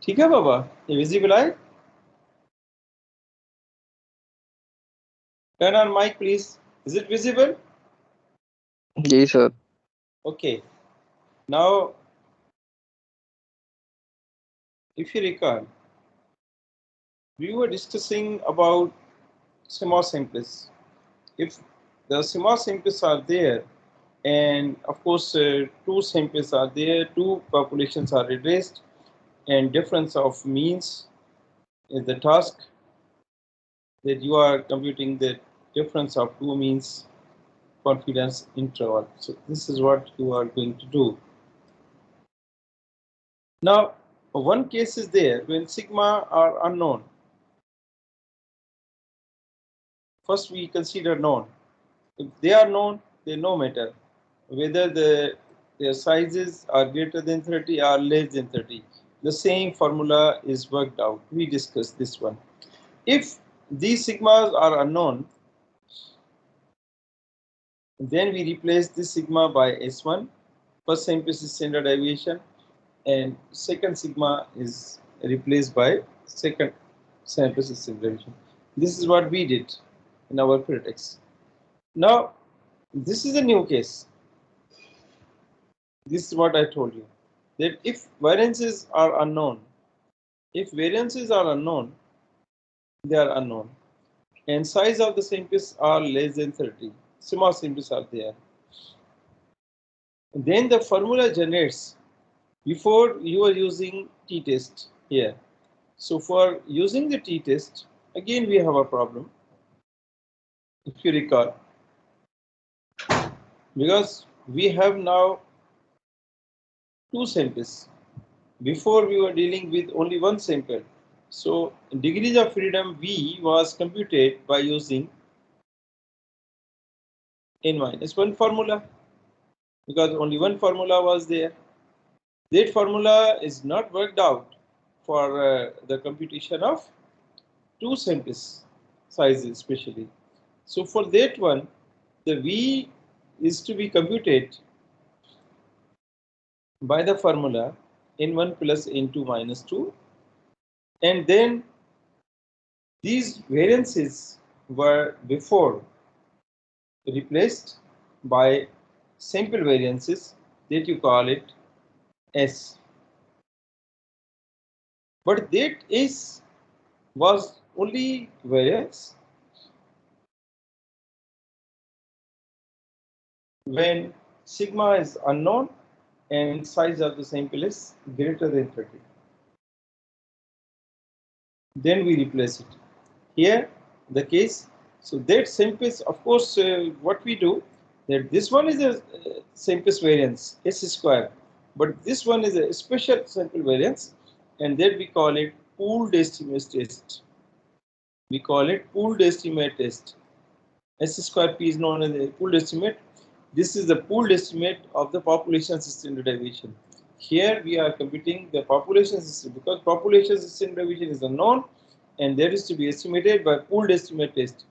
ठीक है बाबा, ये विजिबल है? Turn on mic, please. Is it visible? जी sir. Okay. Now, if you recall, we were discussing about sigma simples. If the sigma simples are there, and of course two simples are there, two populations are reduced, and difference of means is the task that you are computing the difference of two means confidence interval. So this is what you are going to do. Now, one case is there when sigma are unknown. First, we consider known. If they are known, they no matter whether their sizes are greater than 30 or less than 30. The same formula is worked out. We discussed this one. If these sigmas are unknown, then we replace this sigma by S1. First simplest is standard deviation, and second sigma is replaced by second simplest standard deviation. This is what we did in our pretext. Now, this is a new case. This is what I told you, that if variances are unknown, they are unknown, and size of the simplest are less than 30, small simplest are there. Then the formula generates before you are using t-test here. So for using the t-test, again we have a problem, if you recall, because we have now two samples. Before we were dealing with only one sample. So degrees of freedom V was computed by using n-1 formula, because only one formula was there. That formula is not worked out for the computation of two samples sizes especially. So for that one, the V is to be computed by the formula n1 plus n2 minus 2, and then these variances were before replaced by sample variances that you call it S. But that S was only variance when sigma is unknown and size of the sample is greater than 30. Then we replace it. Here the case, so that simplest, of course, what we do, that this one is a simplest variance, S square, but this one is a special sample variance, and that we call it pooled estimate test. We call it pooled estimate test. S square P is known as a pooled estimate. This is the pooled estimate of the population standard deviation. Here we are computing the population system, because population standard deviation is unknown, and that is to be estimated by pooled estimate test.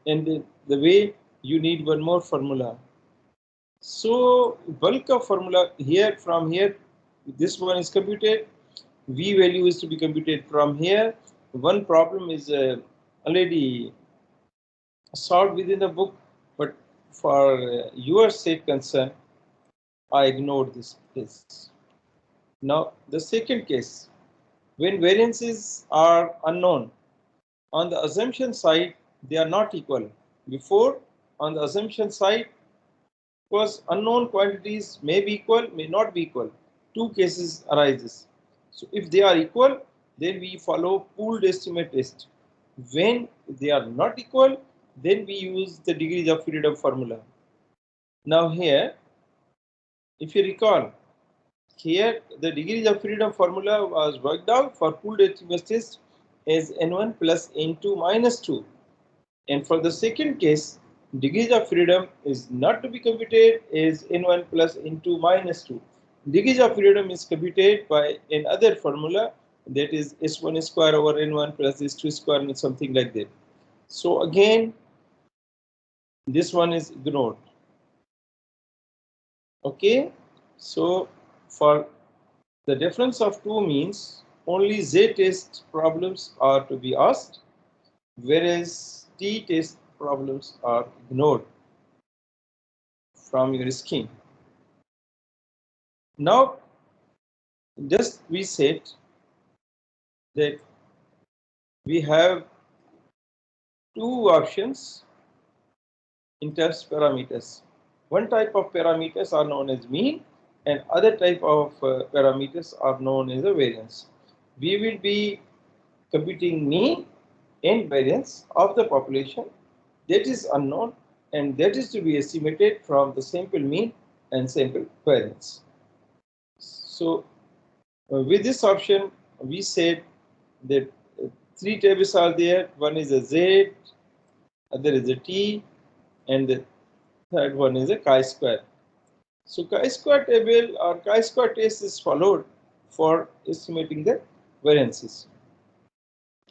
And the way you need one more formula. So bulk of formula here, from here, this one is computed. V value is to be computed from here. One problem is already solved within the book, but for your sake concern, I ignored this case. Now the second case, when variances are unknown, on the assumption side they are not equal. Before, on the assumption side, because unknown quantities may be equal, may not be equal. Two cases arises. So if they are equal, then we follow pooled estimate test. When they are not equal, then we use the degrees of freedom formula. Now here, if you recall, here the degrees of freedom formula was worked out for pooled estimate test as n1 plus n2 minus 2. And for the second case, degrees of freedom is not to be computed as n1 plus n2 minus 2. Degrees of freedom is computed by another formula, that is s1 square over n1 plus s2 square and something like that. So again, this one is ignored. Okay, so for the difference of two means, only Z-test problems are to be asked, whereas T-test problems are ignored from your scheme. Now, just we said that we have two options in terms of parameters. One type of parameters are known as mean, and other type of parameters are known as a variance. We will be computing mean and variance of the population that is unknown, and that is to be estimated from the sample mean and sample variance. So with this option, we said that three tables are there. One is a Z, other is a T, and the third one is a chi-square. So chi-square table or chi-square test is followed for estimating the variances.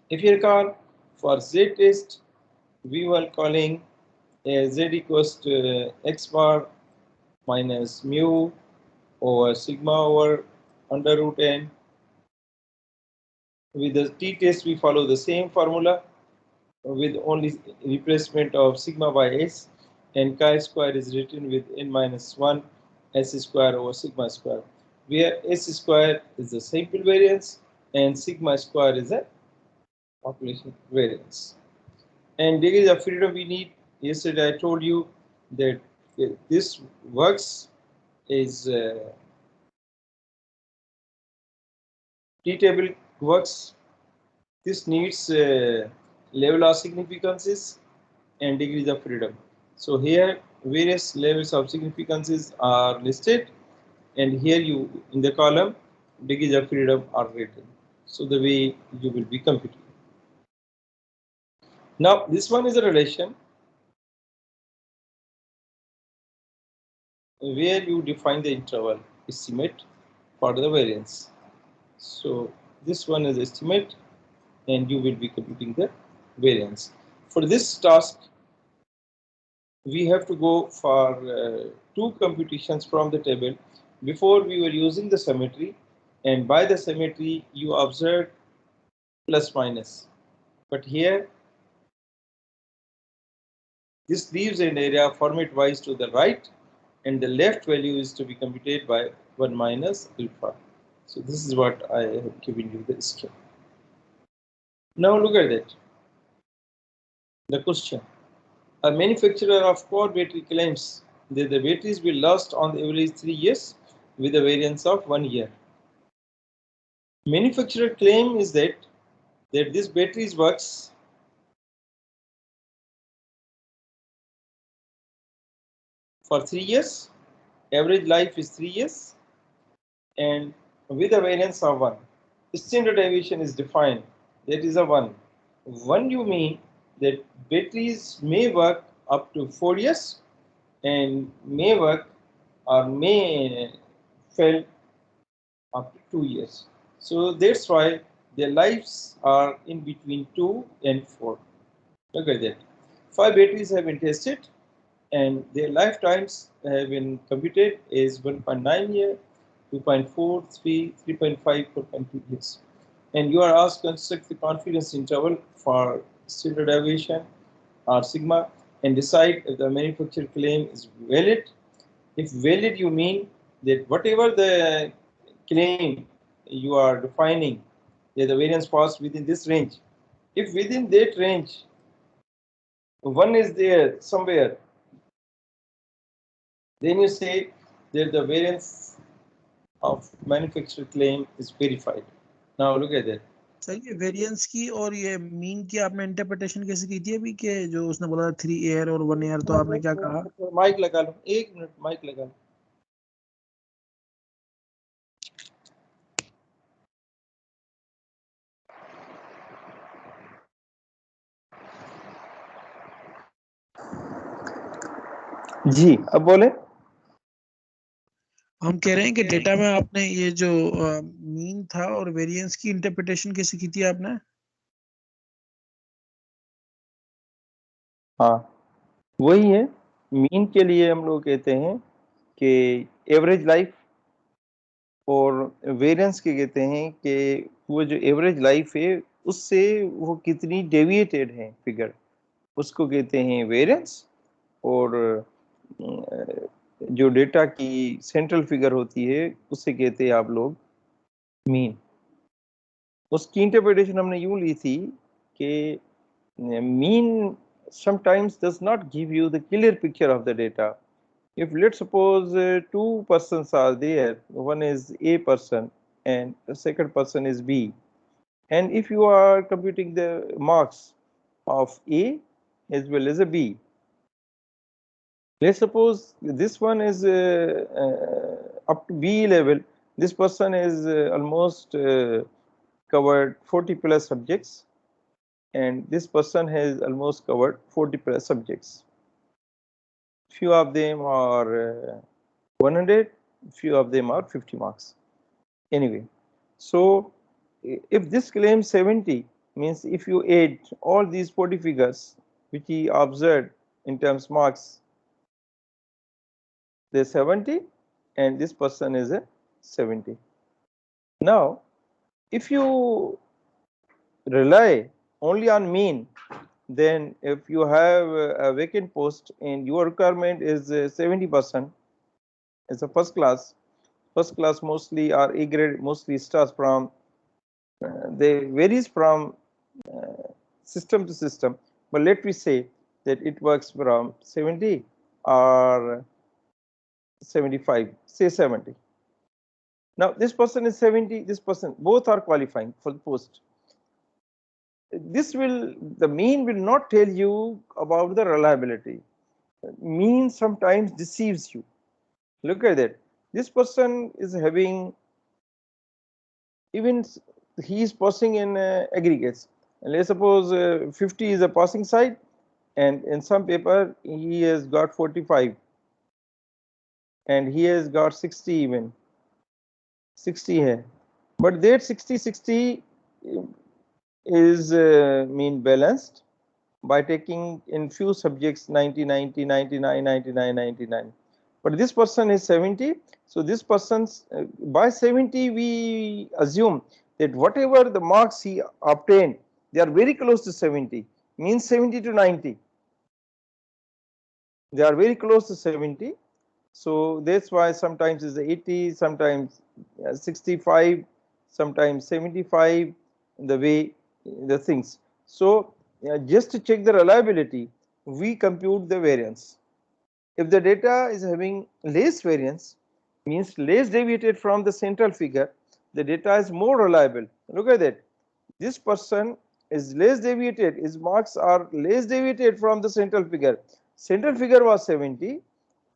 If you recall, for Z test, we were calling Z equals to x bar minus mu over sigma over under root n. With the t-test, we follow the same formula with only replacement of sigma by s, and chi-square is written with n minus 1 s square over sigma square, where s square is the sample variance and sigma square is a population variance. And degrees of freedom we need. Yesterday I told you that this works is t-table works. This needs level of significances and degrees of freedom. So here various levels of significances are listed, and here you in the column degrees of freedom are written. So the way you will be computing. Now this one is a relation where you define the interval estimate for the variance. So this one is estimate, and you will be computing the variance. For this task, we have to go for two computations from the table. Before we were using the symmetry, and by the symmetry you observed plus minus. But here this leaves an area format wise to the right, and the left value is to be computed by 1 minus alpha. So this is what I have given you the scheme. Now look at it. The question. A manufacturer of core battery claims that the batteries will last on the average 3 years with a variance of 1 year. Manufacturer claim is that this batteries works for 3 years, average life is 3 years, and with a variance of 1. Standard deviation is defined, that is a 1. 1 you mean that batteries may work up to 4 years and may work or may fail up to 2 years. So that's why their lives are in between 2 and 4. Look at that. 5 batteries have been tested, and their lifetimes have been computed as 1.9 year, 2.4, 3, 3.5, 4.2 years. And you are asked to construct the confidence interval for standard deviation or sigma and decide if the manufacturer claim is valid. If valid, you mean that whatever the claim you are defining, that the variance falls within this range. If within that range, one is there somewhere, then you say that the variance of manufacturer claim is verified. Now look at that. Sir ये variance की और ये mean की आपने interpretation कैसे की थी अभी के जो उसने बोला 3 ईयर और 1 ईयर, तो आपने क्या कहा? माइक लगा लो, 1 मिनट माइक लगा लो. जी अब बोले. हम कह रहे हैं कि डेटा में आपने ये जो मीन था और वेरिएंस की इंटरप्रिटेशन कैसे की थी आपने? हाँ वही है. मीन के लिए हम लोग कहते हैं कि एवरेज लाइफ और वेरिएंस के कहते हैं कि वो जो एवरेज लाइफ है उससे वो कितनी डेविएटेड है फिगर, उसको कहते हैं वेरिएंस। और जो डेटा की सेंट्रल फिगर होती है उससे कहते हैं आप लोग मीन। उसकी इंटरप्रिटेशन हमने यूं ली थी कि mean sometimes does not give you the clear picture of the data. If let's suppose two persons are there, one is A person and the second person is B, and if you are computing the marks of A as well as a B, let's suppose this one is up to B level, this person is almost covered 40 plus subjects, and this person has almost covered 40 plus subjects. Few of them are 100, few of them are 50 marks. Anyway, so if this claims 70, means if you add all these 40 figures which he observed in terms marks, they 70, and this person is a 70. Now, if you rely only on mean, then if you have a vacant post and your requirement is 70% as a first class mostly are A grade, mostly starts from they varies from system to system, but let me say that it works from 70 or 75, say 70. Now this person is 70, this person, both are qualifying for the post. The mean will not tell you about the reliability. Mean sometimes deceives you. Look at that. This person is having, even he is passing in aggregates. And let's suppose 50 is a passing side, and in some paper he has got 45, and he has got 60 even. 60 here. But that 60 is mean balanced by taking in few subjects 90, 90, 99, 99, 99. But this person is 70. So this person's by 70 we assume that whatever the marks he obtained, they are very close to 70, means 70 to 90. They are very close to 70. So that's why sometimes it's 80, sometimes 65, sometimes 75, the way the things. So just to check the reliability, we compute the variance. If the data is having less variance, means less deviated from the central figure, the data is more reliable. Look at that. This person is less deviated, his marks are less deviated from the central figure. Central figure was 70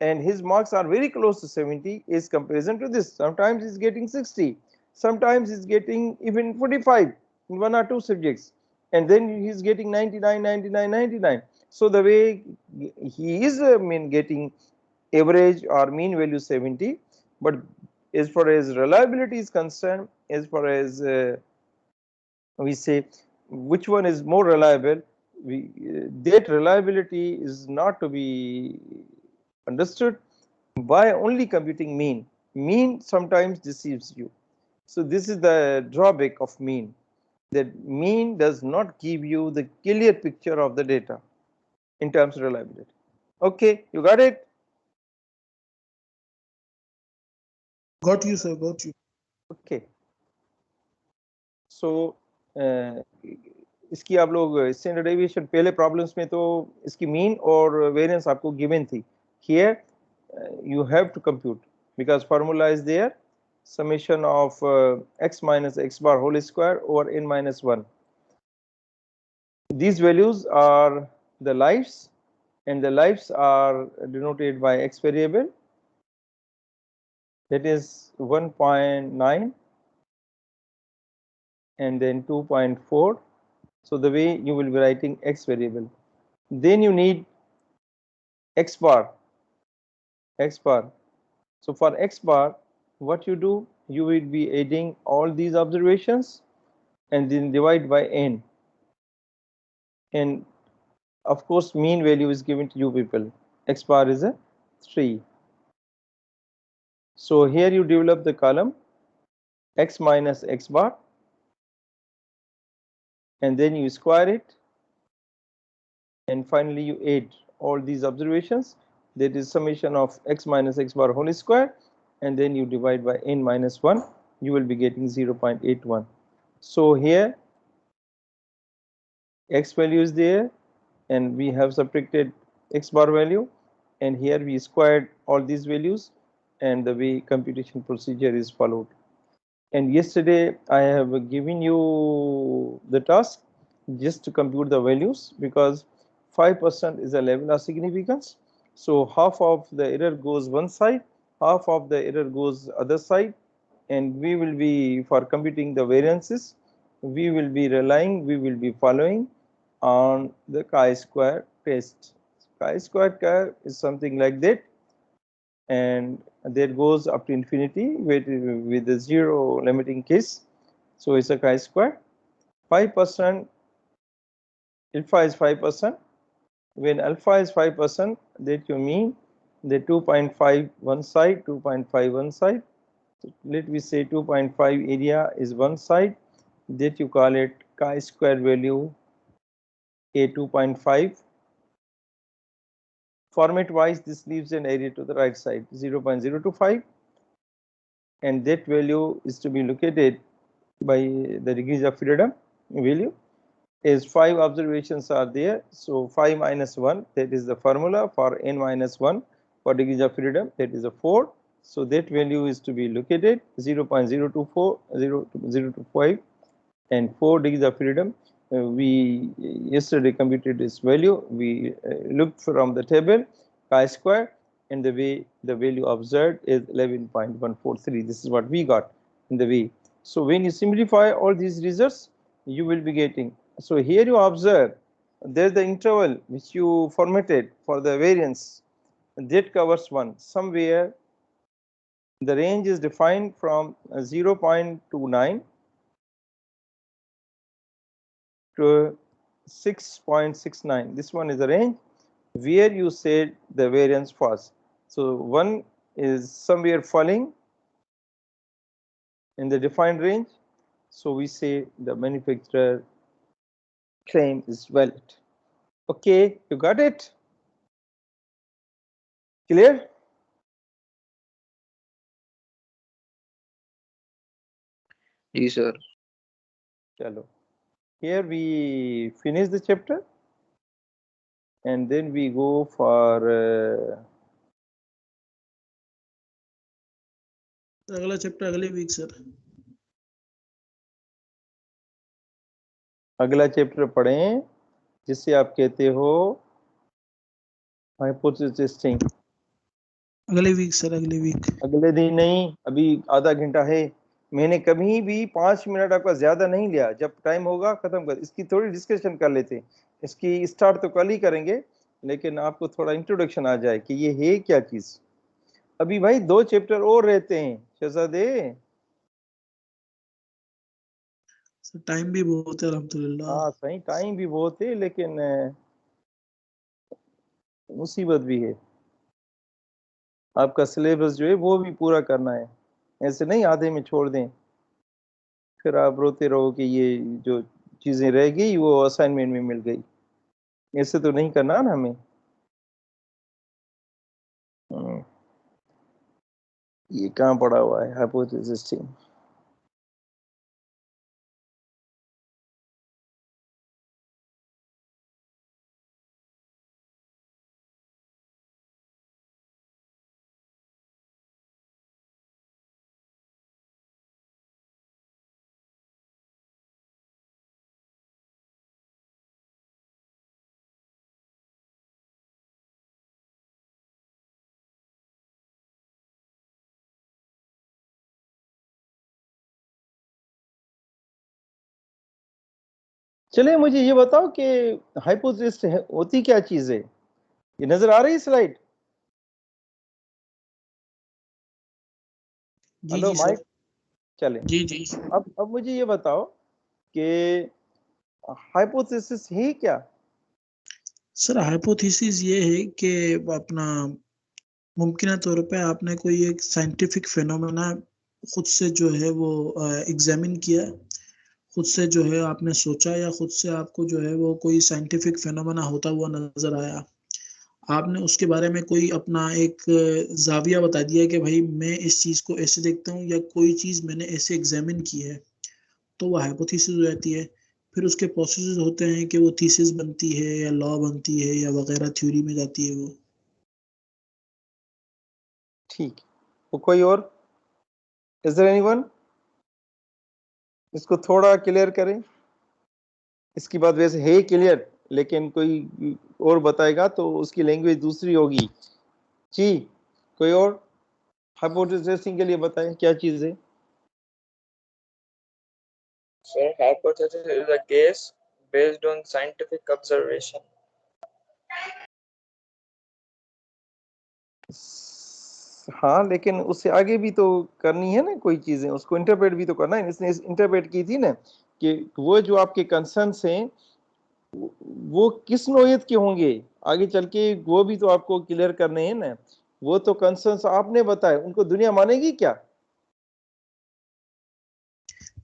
and his marks are very close to 70 is comparison to this. Sometimes he's getting 60, sometimes he's getting even 45 in one or two subjects, and then he's getting 99, 99, 99. So the way he is getting average or mean value 70, but as far as reliability is concerned, as far as we say which one is more reliable, that reliability is not to be understood by only computing mean. Mean sometimes deceives you. So this is the drawback of mean, that mean does not give you the clear picture of the data in terms of reliability. Okay, you got it? Got you, sir. Got you. Okay. So इसकी आप लोग standard deviation पहले problems में तो इसकी mean और variance आपको given थी. Here you have to compute because formula is there, summation of x minus x bar whole square over n minus 1. These values are the lives, and the lives are denoted by x variable, that is 1.9 and then 2.4. So the way you will be writing x variable. Then you need x bar. So for x bar, what you do, you will be adding all these observations and then divide by n. And of course, mean value is given to you people. X bar is a 3. So here you develop the column x minus x bar, and then you square it, and finally you add all these observations. That is summation of x minus x bar whole square, and then you divide by n minus 1. You will be getting 0.81. So here x value is there, and we have subtracted x bar value, and here we squared all these values, and the way computation procedure is followed. And yesterday I have given you the task just to compute the values, because 5% is a level of significance. So half of the error goes one side, half of the error goes other side, and we will be, for computing the variances, we will be following on the chi-square test. Chi-square curve is something like that, and that goes up to infinity with the zero limiting case. So it's a chi-square. 5%, alpha is 5%. When alpha is 5%, that you mean the 2.5 one side, 2.5 one side. So let me say 2.5 area is one side, that you call it chi-square value a 2.5. Format wise, this leaves an area to the right side, 0.025, and that value is to be located by the degrees of freedom value. Is 5 observations are there, so 5 minus 1, that is the formula for n minus 1 for degrees of freedom, that is a 4. So that value is to be located 0.024, 0.025, and 4 degrees of freedom. We yesterday computed this value. We looked from the table chi-square, and the way the value observed is 11.143. This is what we got in the way. So when you simplify all these results, you will be getting. So here you observe there's the interval which you formatted for the variance, that covers 1. Somewhere the range is defined from 0.29 to 6.69. This one is the range where you said the variance falls. So one is somewhere falling in the defined range. So we say the manufacturer claim is valid. Okay, you got it? Clear? Yes, sir. Chalo. Here we finish the chapter, and then we go for अगला chapter अगले week sir. अगला chapter पढ़ें जिससे आप कहते हो hypothesis testing. अगले week sir, अगले वीक. अगले दिन नहीं, अभी आधा घंटा है. मैंने कभी भी 5 मिनट आपका ज्यादा नहीं लिया. जब टाइम होगा खत्म कर. इसकी थोड़ी डिस्कशन कर लेते. इसकी स्टार्ट तो कल ही करेंगे, लेकिन आपको थोड़ा इंट्रोडक्शन आ जाए कि ये है क्या चीज. अभी भाई 2 चैप्टर और रहते हैं शहजादे. सर टाइम भी बहुत है अल्हम्दुलिल्लाह. हाँ सही, टाइम भी बहुत है, लेकिन मुसीबत भी है. आपका सिलेबस जो है वो भी पूरा करना है. ऐसे नहीं आधे में छोड़ दें, फिर आप रोते रहो कि ये जो चीजें रह गई वो असाइनमेंट में मिल गई. ऐसे तो नहीं करना ना हमें. ये कहाँ पड़ा हुआ है हाइपोथेसिस टेस्टिंग. चलिए मुझे ये बताओ कि हाइपोथेसिस होती क्या चीज है. ये नजर आ रही है स्लाइड? जी हेलो जी माइक. सर. चले, जी जी. अब मुझे ये बताओ कि हाइपोथेसिस है क्या. सर हाइपोथेसिस ये है कि अपना मुमकिन तौर पे आपने कोई एक साइंटिफिक फिनोमेना खुद से जो है वो एग्जामिन किया, खुद से जो है आपने सोचा, या खुद से आपको जो है वो कोई साइंटिफिक फेनोमेना होता हुआ नजर आया, आपने उसके बारे में कोई अपना एक जाविया बता दिया कि भाई मैं इस चीज को ऐसे देखता हूँ, या कोई चीज मैंने ऐसे एग्जामिन की है, तो वो हाइपोथेसिस हो जाती है। फिर उसके प्रोसेस होते हैं कि वो थीसिस बनती है या लॉ बनती है या वगैरह थ्योरी में जाती है वो। ठीक, वो कोई और? Is there anyone? इसको थोड़ा क्लियर करें। इसकी बात वैसे है क्लियर, लेकिन कोई और बताएगा तो उसकी लैंग्वेज दूसरी होगी। जी, कोई और हाइपोथेसिस के लिए बताएं क्या चीज है? Sir, hypothesis is a case based on scientific observation. हाँ, लेकिन उससे आगे भी तो करनी है ना कोई चीजें, उसको इंटरप्रेट भी तो करना है। इसने इंटरप्रेट की थी ना कि वो जो आपके कंसर्न्स हैं वो किस नोयत के होंगे, आगे चल के वो भी तो आपको क्लियर करने हैं ना। वो तो कंसर्न्स आपने बताए, उनको दुनिया मानेगी क्या?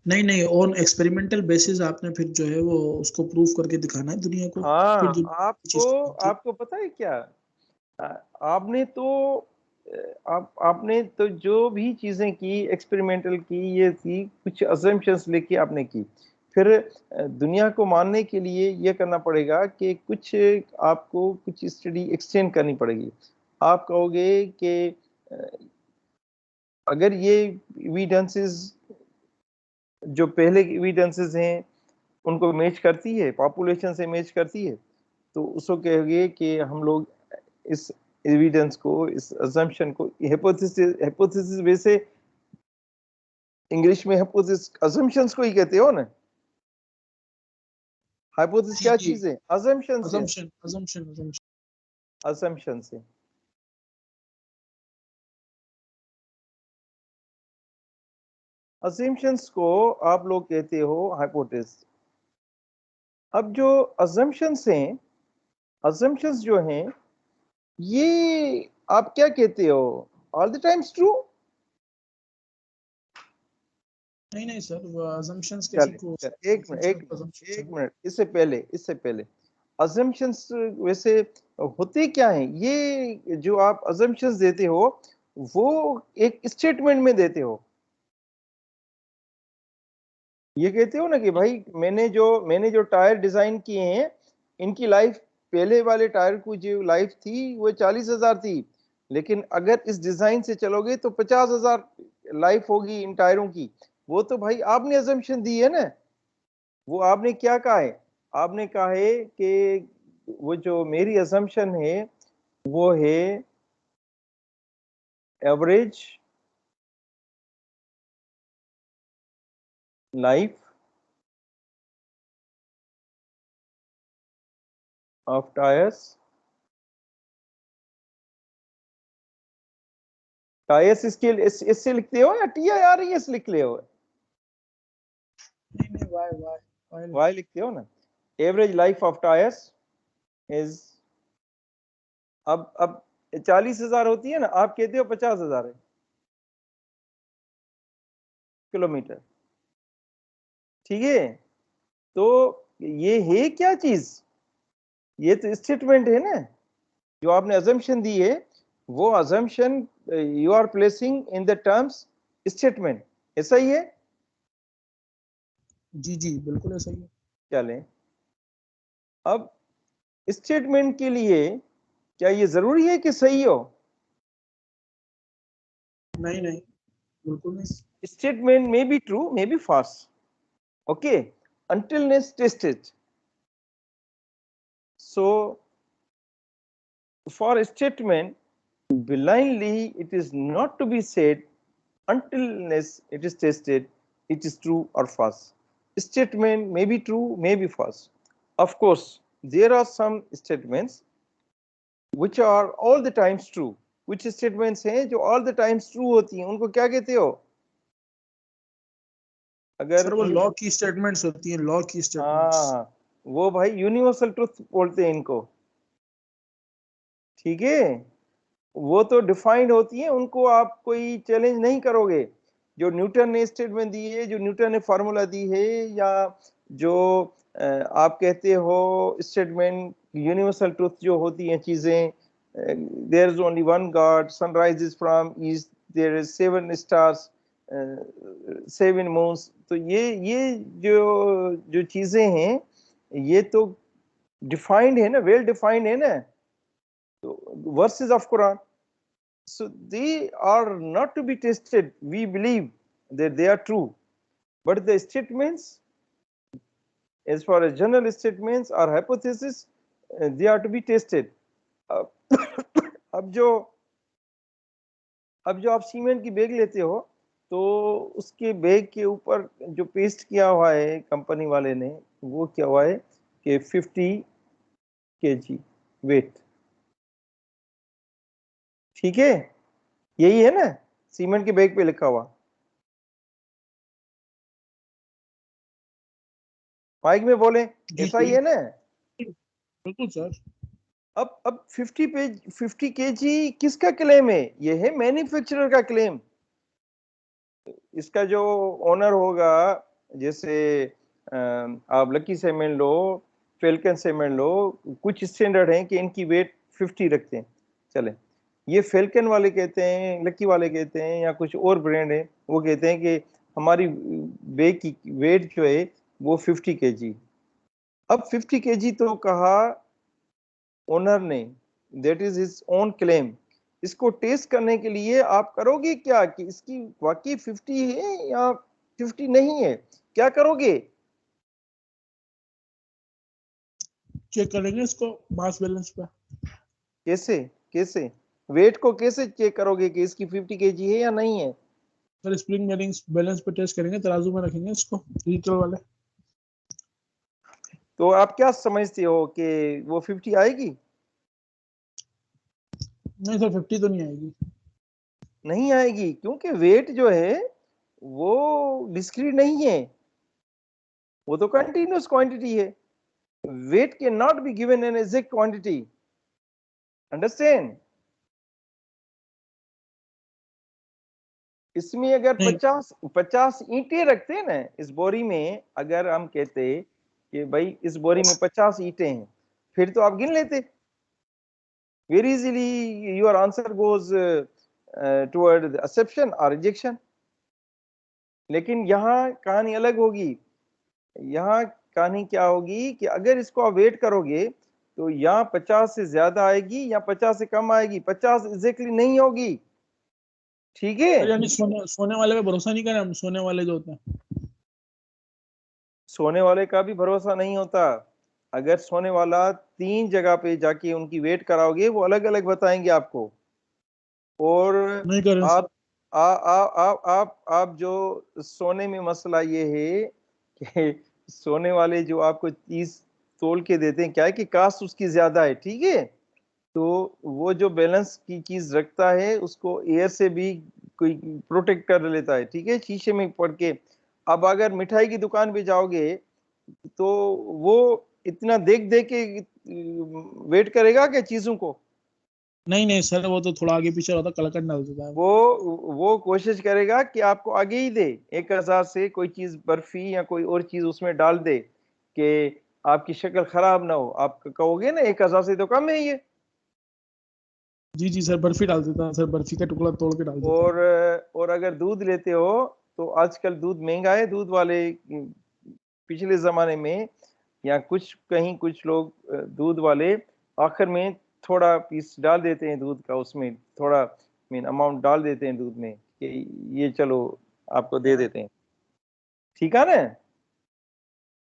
नहीं नहीं, ऑन एक्सपेरिमेंटल बेसिस आपने फिर जो है वो उसको प्रूफ करके दिखाना है दुनिया को, फिर हाँ, दुनिया आपको चीज मानती है। आपको पता है क्या? आपने तो आपने तो जो भी चीजें की एक्सपेरिमेंटल की, ये थी कुछ अजम्पशंस लेके आपने की। फिर दुनिया को मानने के लिए ये करना पड़ेगा कि कुछ आपको कुछ स्टडी एक्सटेंड करनी पड़ेगी। आप कहोगे कि अगर ये एविडेंसेस जो पहले की एविडेंसेस हैं उनको मैच करती है, पॉपुलेशन से मैच करती है, तो उसको कहोगे कि हम लोग इस एविडेंस को, इस अजम्पशन को, हाइपोथेसिस वैसे इंग्लिश में हाइपोथेसिस अजम्पशंस को ही कहते हो ना। हाइपोथेसिस जी क्या जी, चीज है? अजम्पशंस है। Assumption assumption assumption. असम्पशंस है। अजम्पशंस को आप लोग कहते हो हाइपोथेसिस। अब जो अजम्पशंस हैं, अजम्पशंस जो हैं, ये आप क्या कहते हो? All the times true? नहीं नहीं सर, वो assumptions किसी चले को चले, एक मिनट एक मिनट assumptions है एक ना। मिनट, इससे पहले अजम्पशंस वैसे होते क्या हैं? ये जो आप अजम्पशंस देते हो वो एक स्टेटमेंट में देते हो। ये कहते हो ना कि भाई मैंने जो टायर डिजाइन किए हैं, इनकी लाइफ, पहले वाले टायर की जो लाइफ थी वो 40,000 थी, लेकिन अगर इस डिजाइन से चलोगे तो 50,000 लाइफ होगी इन टायरों की। वो तो भाई आपने अजम्पशन दी है ना। वो आपने क्या कहा है? आपने कहा है कि वो जो मेरी असम्पशन है वो है average life of tyres. Tyres इससे लिखते हो या TIRES लिख ले हो? नहीं नहीं, वाई वाई लिखते हो ना। Average life of tyres is, अब 40,000 होती है ना, आप कहते हो 50,000 है किलोमीटर। ठीक है, तो ये है क्या चीज? ये तो स्टेटमेंट है ना। जो आपने अजम्पशन दी है वो assumption you are placing in the terms statement, ऐसा ही है। जी जी, बिल्कुल ऐसा ही है। चलें, अब स्टेटमेंट के लिए क्या ये जरूरी है कि सही हो? नहीं नहीं, बिल्कुल नहीं। Statement may be true, may be false, okay, until it's tested. So for a statement blindly it is not to be said until unless it is tested it is true or false. Statement may be true, may be false. Of course there are some statements which are all the times true. कुछ statements हैं जो all the times true होती हैं, उनको क्या कहते हो? अगर सर वो लॉ की स्टेटमेंट्स होती हैं, लॉ की स्टेटमेंट्स। हाँ, वो भाई यूनिवर्सल ट्रुथ बोलते हैं इनको। ठीक है, वो तो डिफाइंड होती है, उनको आप कोई चैलेंज नहीं करोगे। जो न्यूटन ने स्टेटमेंट दी है, जो न्यूटन ने फार्मूला दी है, या जो आप कहते हो स्टेटमेंट यूनिवर्सल ट्रुथ जो होती हैं चीजें, there is only one god, sun rises from east, there is 7 stars, 7 moons, तो ये जो चीजें हैं ये तो डिफाइंड है ना, वेल डिफाइंड है ना, तो versus of Quran, so they are not to be tested. We believe that they are true, but the statements, as far as general statements or hypothesis, they are to be tested. अब जो आप cement की bag लेते हो तो उसके bag के ऊपर जो पेस्ट किया हुआ है कंपनी वाले ने, वो क्या हुआ है कि 50 kg वेट, ठीक है, यही है ना सीमेंट के बैग पे लिखा हुआ। माइक में बोले, ऐसा ही है ना? बिल्कुल सर। अब 50 kg किसका क्लेम है? ये है मैन्युफैक्चरर का क्लेम। इसका जो ओनर होगा, जैसे आप लकी सीमेंट लो, फेल्कन सीमेंट लो, कुछ स्टैंडर्ड हैं कि इनकी वेट 50 रखते हैं, चले, ये फेल्कन वाले कहते हैं, लकी वाले कहते हैं, या कुछ और ब्रांड है वो कहते हैं कि हमारी बैग की वेट जो है वो 50 kg। अब 50 kg तो कहा ओनर ने, that is his own claim. इसको टेस्ट करने के लिए आप करोगे क्या कि इसकी वाकई 50 है या 50 नहीं है, क्या करोगे? चेक करेंगे इसको मास बैलेंस पे। कैसे वेट को कैसे चेक करोगे कि इसकी 50 kg है या नहीं है? सर स्प्रिंग बैलेंस पे टेस्ट करेंगे, तराजू में रखेंगे इसको, लीटर वाले। तो आप क्या समझते हो कि वो 50 आएगी? नहीं सर 50 तो नहीं आएगी। नहीं आएगी, क्योंकि वेट जो है वो डिस्क्रीट नहीं है, वो तो कंटिन्यूअस क्वांटिटी है। Weight can not be given an exact quantity, understand? इसमें अगर 50 ईंटें रखते हैं ना इस बोरी में, अगर हम कहते कि भाई इस बोरी में 50 ईंटें हैं, फिर तो आप गिन लेते, very easily your answer goes toward exception और रिजेक्शन। लेकिन यहाँ कहानी अलग होगी। यहाँ कहानी क्या होगी कि अगर इसको आप वेट करोगे तो यहाँ 50 से ज्यादा आएगी या 50 से कम आएगी, 50 एग्जैक्टली नहीं होगी, ठीक है? यानी सोने वाले पे भरोसा नहीं करें हम, सोने वाले जो होते हैं। सोने वाले का भी भरोसा नहीं होता। अगर सोने वाला 3 जगह पे जाके उनकी वेट कराओगे, वो अलग अलग बताएंगे आपको। और नहीं करें आप आप जो सोने में मसला ये है कि सोने वाले जो आपको 30 तोल के देते हैं, क्या है कि कास्ट उसकी ज्यादा है, ठीक है, तो वो जो बैलेंस की चीज रखता है उसको एयर से भी कोई प्रोटेक्ट कर लेता है, ठीक है, शीशे में पड़ के। अब अगर मिठाई की दुकान पे जाओगे तो वो इतना देख देख के वेट करेगा क्या चीजों को? नहीं सर, वो तो थोड़ा आगे पीछे होता, कलकट डाल देता है। वो कोशिश करेगा कि आपको आगे ही दे, 1000 से कोई चीज बर्फी या कोई और चीज उसमें डाल दे कि आपकी शक्ल खराब ना हो। आप कहोगे ना 1000 से तो कम है ये। जी सर, बर्फी डाल देता है सर, बर्फी का टुकड़ा तोड़ के डाल देता है। और अगर दूध लेते हो तो आजकल दूध महंगा है, दूध वाले पिछले जमाने में या कहीं कुछ लोग दूध वाले आखिर में थोड़ा पीस डाल देते हैं दूध का, उसमें थोड़ा मीन अमाउंट डाल देते हैं दूध में कि ये चलो आपको दे देते हैं, ठीक है ना?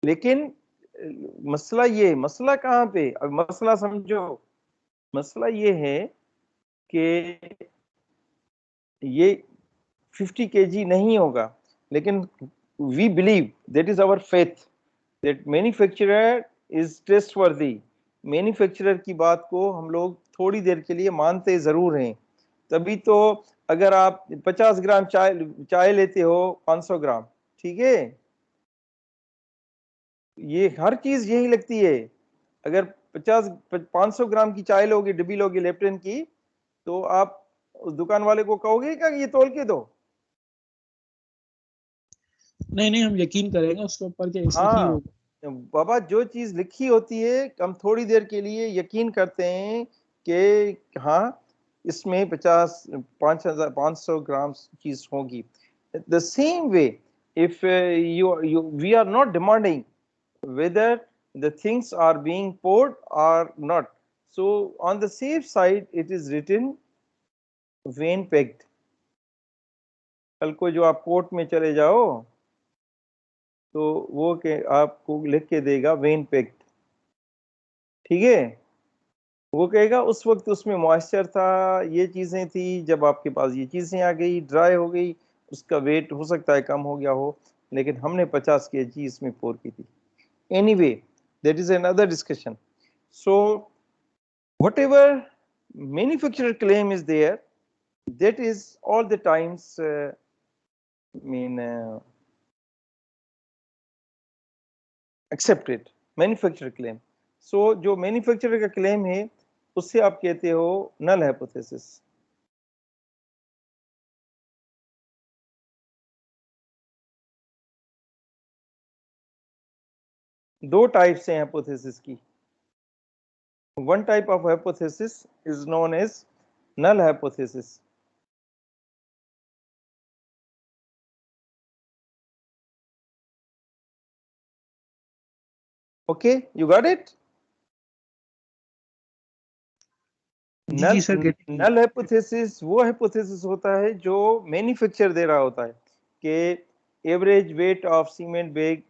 लेकिन मसला कहाँ पे, अब मसला समझो, मसला ये है कि ये 50 kg नहीं होगा, लेकिन we believe, that is our faith, that manufacturer is trustworthy. Manufacturer की बात को हम लोग थोड़ी देर के लिए मानते जरूर हैं, तभी तो अगर आप 50 ग्राम चाय लेते हो 500 ग्राम, ठीक है, ये हर चीज यही लगती है। अगर 500 ग्राम की चाय लोगे, डिब्बी लोगे लेप्टन की, तो आप उस दुकान वाले को कहोगे क्या कि ये तोल के दो? नहीं नहीं, हम यकीन करेंगे उसके ऊपर कि ऐसा ही हाँ होगा। बाबा, जो चीज लिखी होती है हम थोड़ी देर के लिए यकीन करते हैं कि हाँ इसमें 5,500 ग्राम चीज होगी। The same way if you we are not demanding whether the things are being poured or not. So on the safe side it is written vein pegged. कल को जो आप कोर्ट में चले जाओ तो वो के आपको लिख के देगा वेन पेक्ड, ठीक है। वो कहेगा उस वक्त उसमें मॉइस्चर था, ये चीजें थी, जब आपके पास ये चीजें आ गई ड्राई हो गई, उसका वेट हो सकता है कम हो गया हो, लेकिन हमने 50 kg इसमें पोर की थी। Anyway that is another discussion. So whatever manufacturer claim is there, that is all the times accepted manufacturer claim. So जो manufacturer का claim है उससे आप कहते हो null hypothesis. दो टाइप्स हैं hypothesis की. One type of hypothesis is known as null hypothesis. Okay, you got it? जी सर, null hypothesis वो hypothesis होता है जो मैन्युफैक्चर दे रहा होता है कि average weight of cement bag,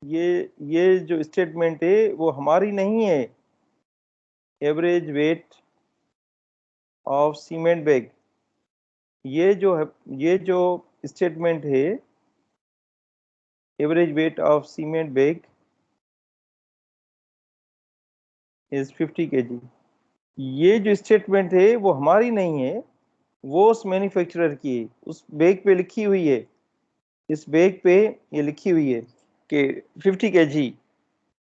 ये जो स्टेटमेंट है वो हमारी नहीं है। Average weight of cement bag, ये जो स्टेटमेंट है average weight of cement bag is 50 kg, ये जो स्टेटमेंट है वो हमारी नहीं है, वो उस मैन्युफैक्चरर की है। उस बैग पे लिखी हुई है, इस बैग पे ये लिखी हुई है कि 50 kg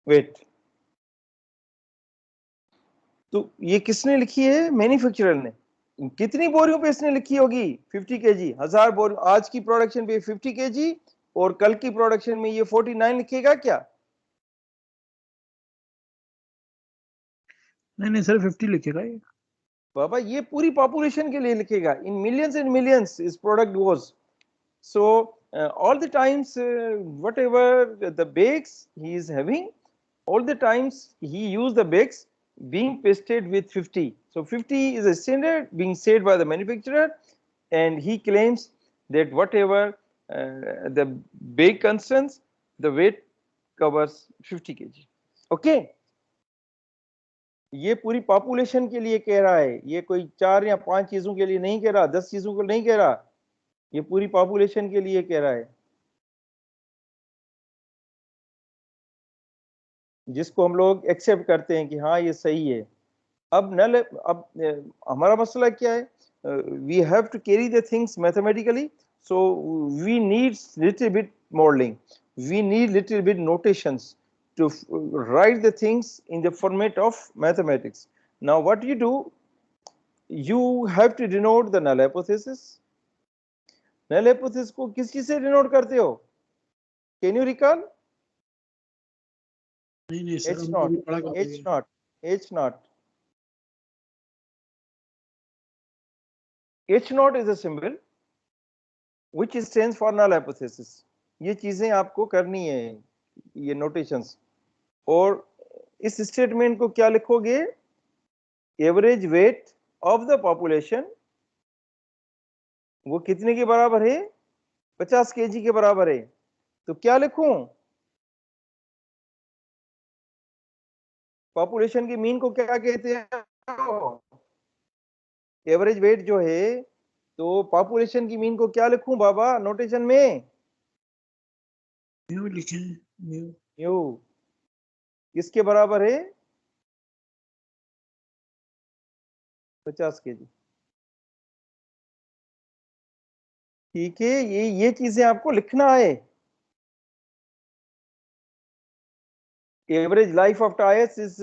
वेट। तो ये किसने लिखी है? मैन्युफैक्चरर ने। कितनी बोरियों पे इसने लिखी होगी? 50 kg। 1000 बोरियों, आज की प्रोडक्शन पे 50 kg और कल की प्रोडक्शन में ये 49 लिखेगा क्या? नहीं नहीं सर, 50 लिखेगा ये। बाबा ये पूरी पॉपुलेशन के लिए लिखेगा, इन मिलियंस एंड मिलियंस इस product goes. So all the times whatever the bakes he is having, all the times he use the bakes being pasted with 50. So 50 is a standard being said by the manufacturer, and he claims that whatever the bake concerns, the weight covers 50 kg. Okay, ये पूरी population के लिए कह रहा है, ये कोई 4 या 5 चीजों के लिए नहीं कह रहा, 10 चीजों को नहीं कह रहा, ये पूरी पॉपुलेशन के लिए कह रहा है, जिसको हम लोग एक्सेप्ट करते हैं कि हाँ ये सही है। अब हमारा मसला क्या है? We have to carry the things mathematically, so we need little bit modelling, we need little bit notations to write the things in the format of mathematics. Now what you do, you have to denote the null hypothesis. Null hypothesis को किस चीज से denote करते हो? Can you recall? नहीं sir, H हम naught, कभी पढ़ा करते H हैं। naught, H naught. H naught is a symbol which stands for null hypothesis. ये चीजें आपको करनी है, ये नोटेशंस। और इस स्टेटमेंट को क्या लिखोगे? Average weight of the population, वो कितने के बराबर है? 50 kg के बराबर है। तो क्या लिखूं? पॉपुलेशन की मीन को क्या कहते हैं? एवरेज वेट जो है, तो पॉपुलेशन की मीन को क्या लिखूं बाबा नोटेशन में? म्यू लिखे, म्यू। म्यू किसके बराबर है? 50 kg। ठीक है, ये चीजें आपको लिखना है। Average life of tyres is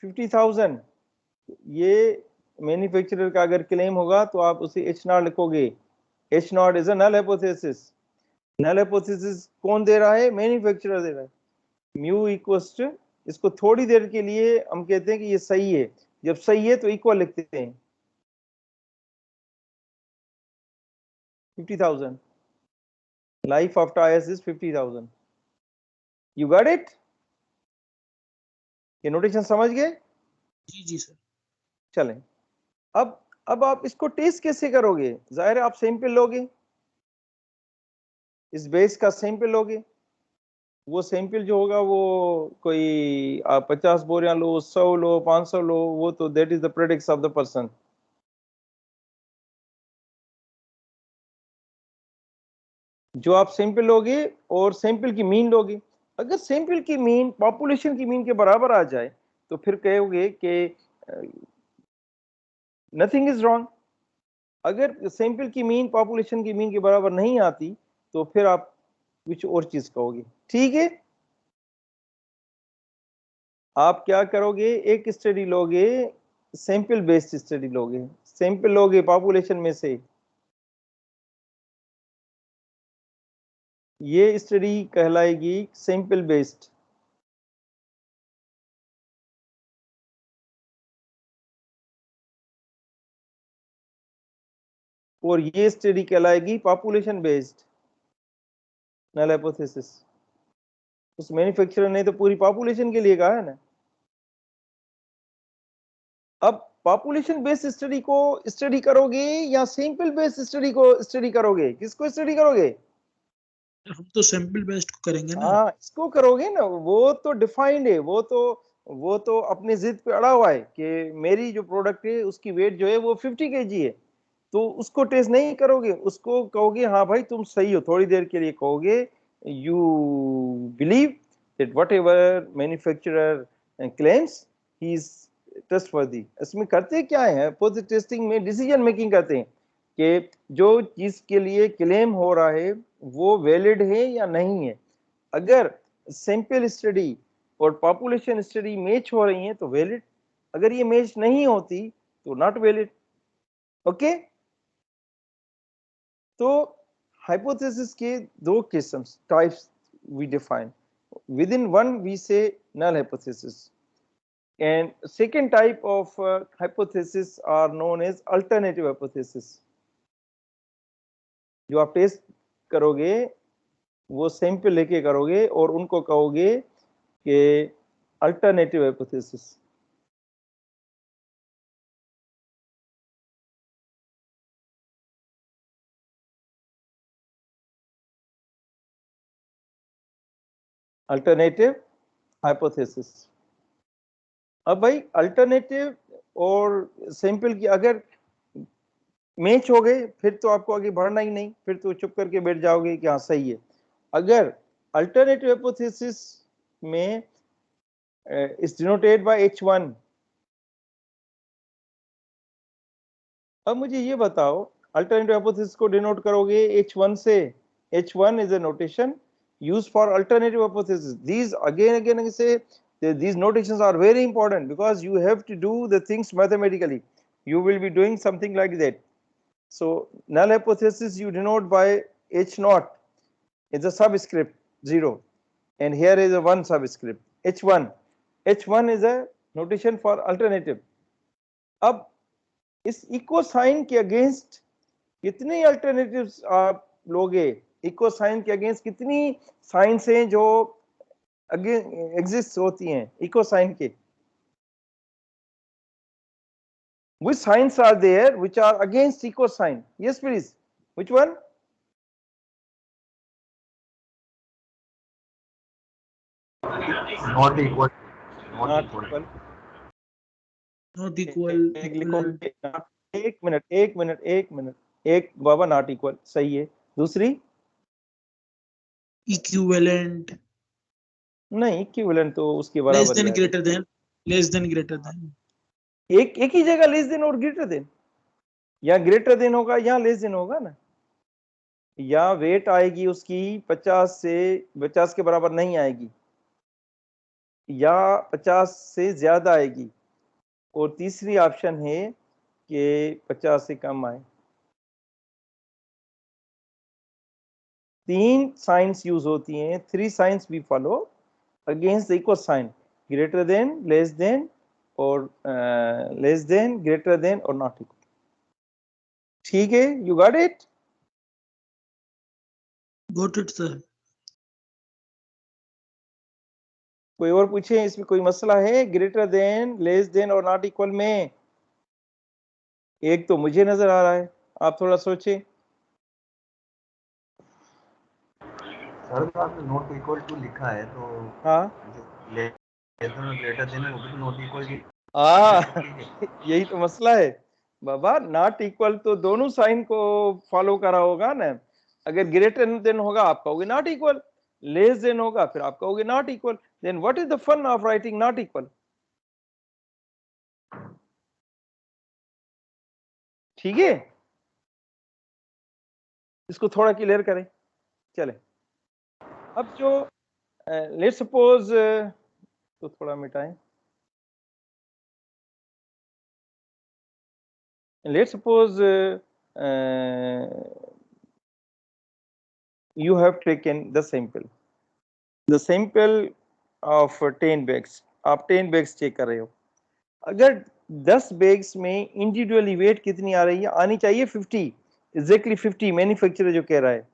50,000। ये मैन्युफैक्चरर का अगर क्लेम होगा तो आप उसे H0 लिखोगे। H0 is a null hypothesis. Null hypothesis कौन दे रहा है? मैन्युफैक्चरर दे रहा है। म्यू इक्वल्स टू, इसको थोड़ी देर के लिए हम कहते हैं कि ये सही है, जब सही है तो इक्वल लिखते हैं 50,000, life after IS is 50,000। You got it? ये नोटेशन समझ गए? जी जी सर। चलें, अब आप इसको टेस्ट कैसे करोगे? जाहिर है आप सैंपल लोगे, इस बेस का सैंपल लोगे, वो सैंपल जो होगा वो कोई आप 50 बोरियां लो, 100 लो, 500 लो, वो तो that is the predicts of the person. जो आप सैंपल लोगे और सैंपल की मीन लोगे, अगर सैंपल की मीन पॉपुलेशन की मीन के बराबर आ जाए तो फिर कहोगे कि नथिंग इज रॉन्ग। अगर सैंपल की मीन पॉपुलेशन की मीन के बराबर नहीं आती तो फिर आप कुछ और चीज कहोगे। ठीक है, आप क्या करोगे? एक स्टडी लोगे, सैंपल बेस्ड स्टडी लोगे, सैंपल लोगे पॉपुलेशन में से, ये स्टडी कहलाएगी सैंपल बेस्ड। और ये स्टडी कहलाएगी पॉपुलेशन बेस्ड नल हाइपोथेसिस। उस मैन्युफैक्चरर ने तो पूरी पॉपुलेशन के लिए कहा है ना। अब पॉपुलेशन बेस्ड स्टडी को स्टडी करोगे या सैंपल बेस्ड स्टडी को स्टडी करोगे? किसको स्टडी करोगे? हम तो सैंपल बेस्ड को करेंगे ना। हाँ, इसको करोगे ना, वो तो डिफाइंड है, वो तो अपनी जिद पे अड़ा हुआ है कि मेरी जो प्रोडक्ट है उसकी वेट जो है वो 50 kg है, तो उसको टेस्ट नहीं करोगे, उसको कहोगे हाँ भाई तुम सही हो, थोड़ी देर के लिए कहोगे you believe that what ever manufacturer claims he is trustworthy. इसमें करते क्या है, पोजिटिव टेस्टिंग में डिसीजन मेकिंग करते हैं कि जो चीज के लिए क्लेम हो रहा है वो वैलिड है या नहीं है। अगर सैंपल स्टडी और पॉपुलेशन स्टडी मैच हो रही है तो वैलिड, अगर ये मैच नहीं होती तो नॉट वैलिड। ओके, तो हाइपोथेसिस के दो किस्म्स types we define, within one we say null hypothesis, and second type of hypothesis are known as alternative hypothesis। जो आप टेस्ट करोगे वो सैंपल लेके करोगे और उनको कहोगे कि अल्टरनेटिव हाइपोथेसिस। Alternative hypothesis. अब भाई अल्टरनेटिव और सैंपल की अगर मैच हो गए फिर तो आपको आगे बढ़ना ही नहीं, फिर तो चुप करके बैठ जाओगे कि हाँ सही है। अगर अल्टरनेटिव हाइपोथेसिस में इज डिनोटेड बाय H1। अब मुझे ये बताओ, अल्टरनेटिव हाइपोथेसिस को डिनोट करोगे H1 से। H1 is a notation used for alternative hypothesis. These again I say these notations are very important because you have to do the things mathematically. You will be doing something like that. So null hypothesis you denote by H naught is a subscript 0, and here is a 1 subscript H1. H1 is a notation for alternative. अब इस इक्व sign के against कितने alternatives आप लोगे? इक्व sign के against कितनी science हैं जो एग्जिस्ट होती हैं इक्व साइन के? which signs are there which are against equal sign? Yes please, which one? Not equal. Not equal. Not equal. एक मिनट, एक बाबा, नॉट इक्वल सही है। दूसरी इक्विवेलेंट। नहीं, इक्विवेलेंट तो उसके लेस बराबर ही देन आ greater than. Less than greater than. जाएगा। एक ही जगह लेस देन और ग्रेटर देन, या ग्रेटर देन होगा या लेस देन होगा ना, या वेट आएगी उसकी 50 के बराबर नहीं आएगी, या 50 से ज्यादा आएगी, और तीसरी ऑप्शन है कि 50 से कम आए। 3 साइंस यूज होती हैं, 3 signs we follow against the equal sign, greater than, less than और लेस देन, ग्रेटर देन और नॉट इक्वल। ठीक है, you got it? Got it sir. कोई और पूछे, इसमें कोई मसला है ग्रेटर देन, लेस देन और नॉट इक्वल में? एक तो मुझे नजर आ रहा है, आप थोड़ा सोचे। सर तो आपने नॉट इक्वल टू लिखा है तो हाँ ग्रेटर देन है वो भी नॉट इक्वल यही तो मसला है बाबा, नॉट इक्वल तो दोनों साइन को फॉलो करा होगा ना। अगर ग्रेटर देन होगा आप कहोगे नॉट इक्वल, लेस देन होगा फिर आप कहोगे not equal, then what is the fun of writing not equal? ठीक है, इसको थोड़ा क्लियर करें। चले, अब जो लेट्स सपोज, तो थोड़ा मिटाएं, let's suppose you have taken the sample of 10 bags, आप 10 bags चेक कर रहे हो। अगर 10 bags में इंडिविजुअली वेट कितनी आ रही है? आनी चाहिए 50, एग्जैक्टली 50 मैन्युफैक्चरर जो कह रहा है,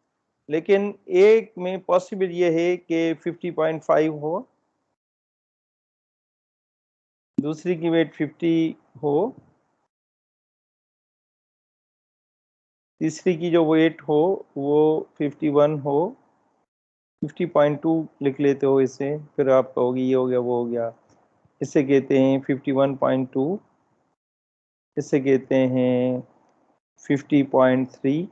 लेकिन एक में पॉसिबल ये है कि 50.5 हो, दूसरी की वेट 50 हो, तीसरी की जो वेट हो वो 51 हो, 50.2 लिख लेते हो इसे, फिर आप कहोगे ये हो गया वो हो गया। इसे कहते हैं 51.2, इसे कहते हैं 50.3।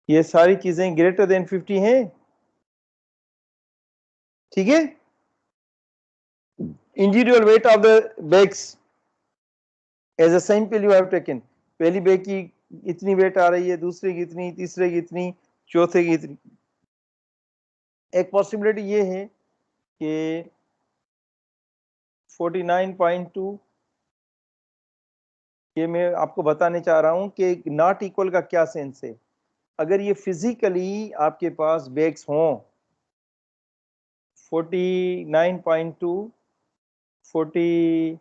ये सारी चीजें ग्रेटर देन 50 हैं। ठीक है, individual weight of the bags as a sample you have taken, पहली बैग की इतनी वेट आ रही है, दूसरे की इतनी, तीसरे की इतनी, चौथे की इतनी। एक पॉसिबिलिटी ये है कि 49.2, ये मैं आपको बताने चाह रहा हूं कि नॉट इक्वल का क्या सेंस है। अगर ये फिजिकली आपके पास बैग्स हों 49.2, 49.3,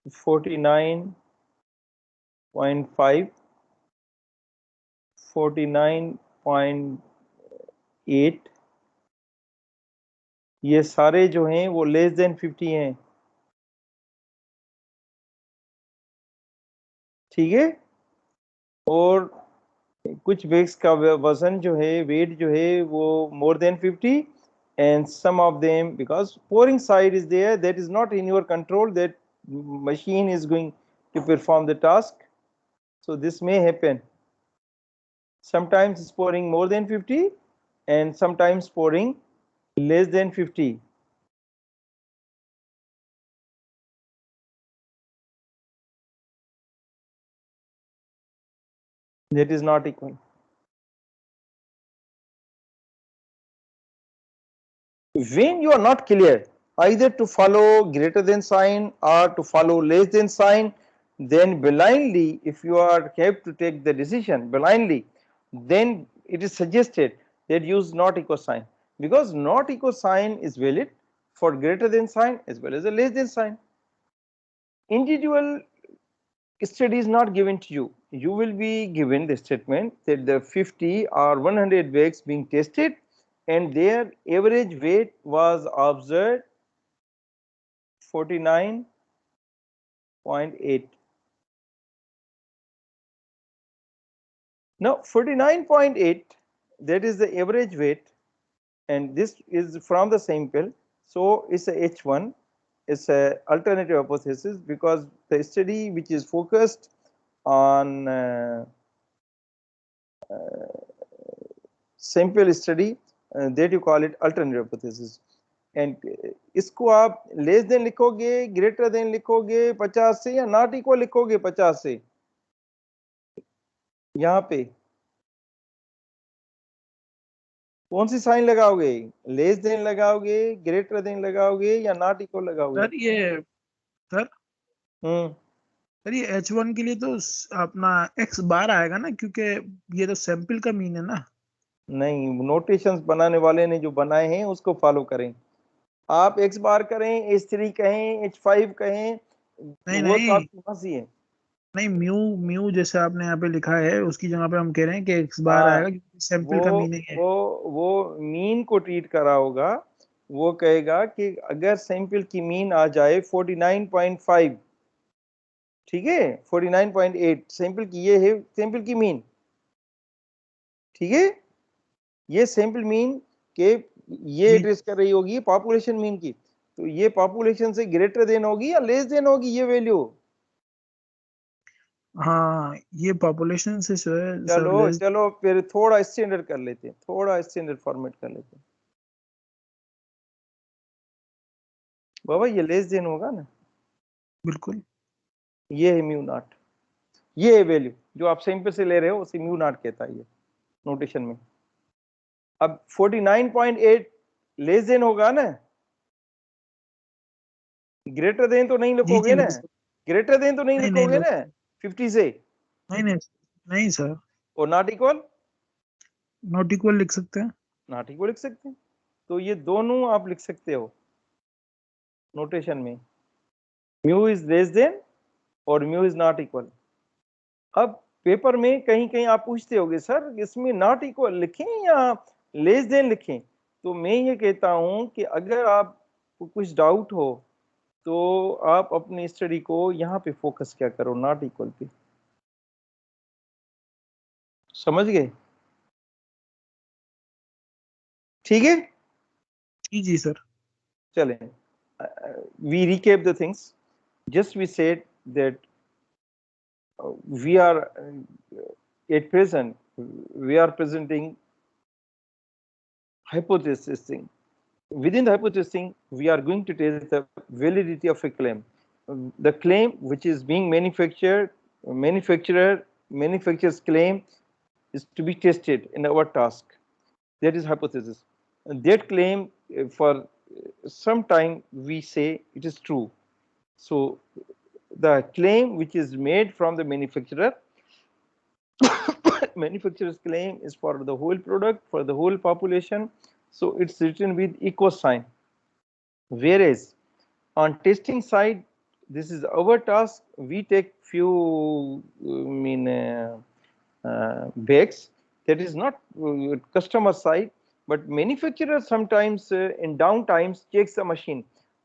49.5, 49.8, ये सारे जो हैं वो लेस देन 50 हैं। ठीक है, और कुछ बैग्स का वजन जो है, वेट जो है वो more than 50, and some of them, because pouring side is there, that is not in your control, that machine is going to perform the task. So this may happen, sometimes it's pouring more than 50 and sometimes pouring less than 50. That is not equal. When you are not clear either to follow greater than sign or to follow less than sign, then blindly, if you are have to take the decision blindly, then it is suggested that use not equal sign, because not equal sign is valid for greater than sign as well as the less than sign. Individual study is not given to you. You will be given the statement that the 50 or 100 bags being tested and their average weight was observed 49.8. Now 49.8, that is the average weight, and this is from the sample, so it's a H1, it's a alternative hypothesis, because the study which is focused on sample study, that you call it alternative hypothesis. And इसको आप less than लिखोगे, greater than लिखोगे 50 से, या not equal लिखोगे 50 से? यहाँ पे कौन सी साइन लगाओगे? लेस देन लगाओगे, ग्रेटर देन लगाओगे या नॉट इक्वल लगाओगे? सर ये सर हम्म सर ये H1 के लिए तो अपना x बार आएगा ना, क्योंकि ये तो सैंपल का मीन है ना। नहीं, नोटेशंस बनाने वाले ने जो बनाए हैं उसको फॉलो करें। आप x बार करें, H3 कहें, H5 कहें, नहीं वो तो नहीं आपकी मर्जी है। नहीं, म्यू म्यू जैसे आपने यहाँ पे लिखा है उसकी जगह पे हम कह रहे हैं कि x बार हाँ, आएगा, क्योंकि सैंपल वो का मीनिंग है। वो मीन को ट्रीट करा होगा। वो कहेगा कि अगर सैंपल की मीन आ जाए 49.5, ठीक है, 49.8 सैंपल की, ये है सैंपल की मीन, ठीक है। ये सैंपल मीन के ये जी एड्रेस कर रही होगी पॉपुलेशन मीन की, तो ये पॉपुलेशन से ग्रेटर देन होगी या लेस देन होगी ये वैल्यू? हाँ, ये पॉपुलेशन से जो है सर चलो लेस। चलो फिर थोड़ा स्टैंडर्ड कर लेते हैं, थोड़ा स्टैंडर्ड फॉर्मेट कर लेते हैं। बाबा ये लेस देन होगा ना, बिल्कुल। ये है म्यू नॉट, ये है वैल्यू जो आप सैंपल से ले रहे हो उसे म्यू नॉट कहता है ये नोटेशन में। अब 49.8 लेस देन होगा ना, ग्रेटर देन तो नहीं जी लिखोगे जी ना, बिल्कुल। ग्रेटर देन तो नहीं नहीं नहीं लिखोगे लोग, ना 50 से, नहीं नहीं नहीं सर, और नॉट इक्वल, नॉट इक्वल लिख सकते हैं। नॉट इक्वल लिख सकते हैं। तो ये दोनों आप लिख सकते हो नोटेशन में, म्यू इज लेस देन और म्यू इज नॉट इक्वल। अब पेपर में कहीं कहीं आप पूछते होगे सर इसमें नॉट इक्वल लिखें या लेस देन लिखें, तो मैं ये कहता हूं कि अगर आपको कुछ डाउट हो तो आप अपनी स्टडी को यहाँ पे फोकस क्या करो, नॉट इक्वल पे। समझ गए? ठीक है, जी जी सर। चलें, we recap the things. Just we said that we are at present we are presenting hypothesis thing. Within the hypothesis thing, we are going to test the validity of a claim. The claim which is being manufacturer's claim is to be tested in our task. That is hypothesis. And that claim for some time we say it is true. So the claim which is made from the manufacturer, manufacturer's claim is for the whole product, for the whole population, so it's written with equal sign. Whereas on testing side, this is our task, we take few bags, that is not customer side, but manufacturer sometimes in down times checks the machine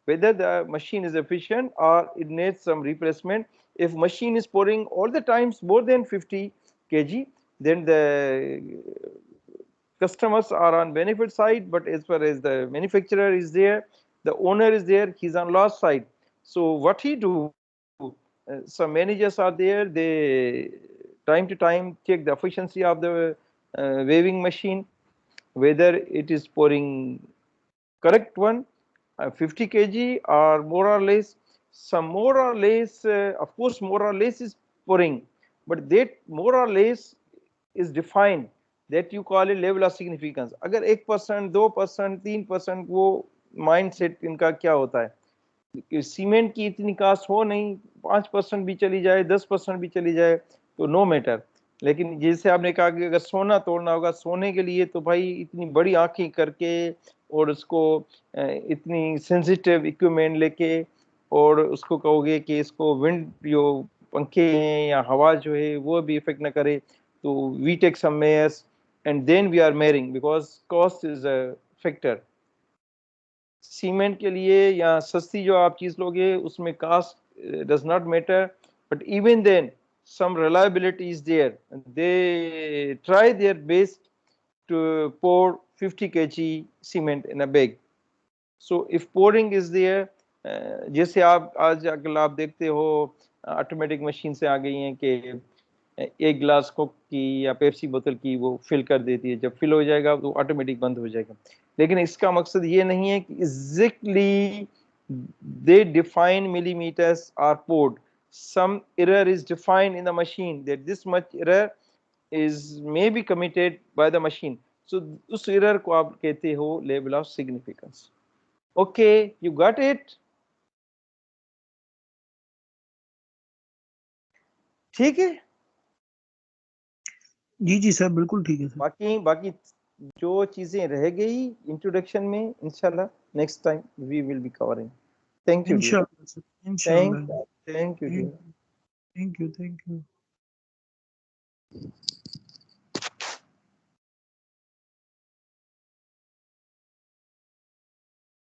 whether the machine is efficient or it needs some replacement. If machine is pouring all the times more than 50 kg, then the customers are on benefit side, but as far as the manufacturer is there, the owner is there, he's on loss side. So what he do, some managers are there, they time to time check the efficiency of the waving machine, whether it is pouring correct one, 50 kg or more or less. Some more or less, of course more or less is pouring, but that more or less is defined, that you call it level of significance. अगर 1%, 2%, 3%, वो mindset इनका क्या होता है कि cement की इतनी cast हो नहीं, 5% भी चली जाए, 10% भी चली जाए तो नो मैटर। लेकिन जैसे आपने कहा कि अगर सोना तोड़ना होगा, सोने के लिए तो भाई इतनी बड़ी आंखें करके और उसको इतनी सेंसिटिव इक्विपमेंट लेके और उसको कहोगे कि इसको विंड जो पंखे हैं या हवा जो है वो भी इफेक्ट ना करे, तो we take some measures and then we are measuring because cost is a factor. Cement के लिए या सस्ती जो आप चीज लोगे उसमें cost does not matter, but even then some reliability is there. They try their best to pour 50 kg cement in a bag. So if pouring is there, जैसे आप आज अगर आप देखते हो ऑटोमेटिक मशीन से आ गई हैं कि एक गिलास कोक की या पेप्सी बोतल की वो फिल कर देती है, जब फिल हो जाएगा तो ऑटोमेटिक बंद हो जाएगा। लेकिन इसका मकसद ये नहीं है कि exactly they define millimetres are poured. Some error is defined in the machine that this much error is may be committed by the machine. सो उस एरर को आप कहते हो level of significance. Okay, you got it? ठीक है, जी जी sir, बिल्कुल ठीक है सर। बाकी बाकी जो चीजें रह गई इंट्रोडक्शन में, इंशाल्लाह next time we will be covering. Thank you, इंशाल्लाह सर, इंशाल्लाह। Thank you. Thank you, thank you.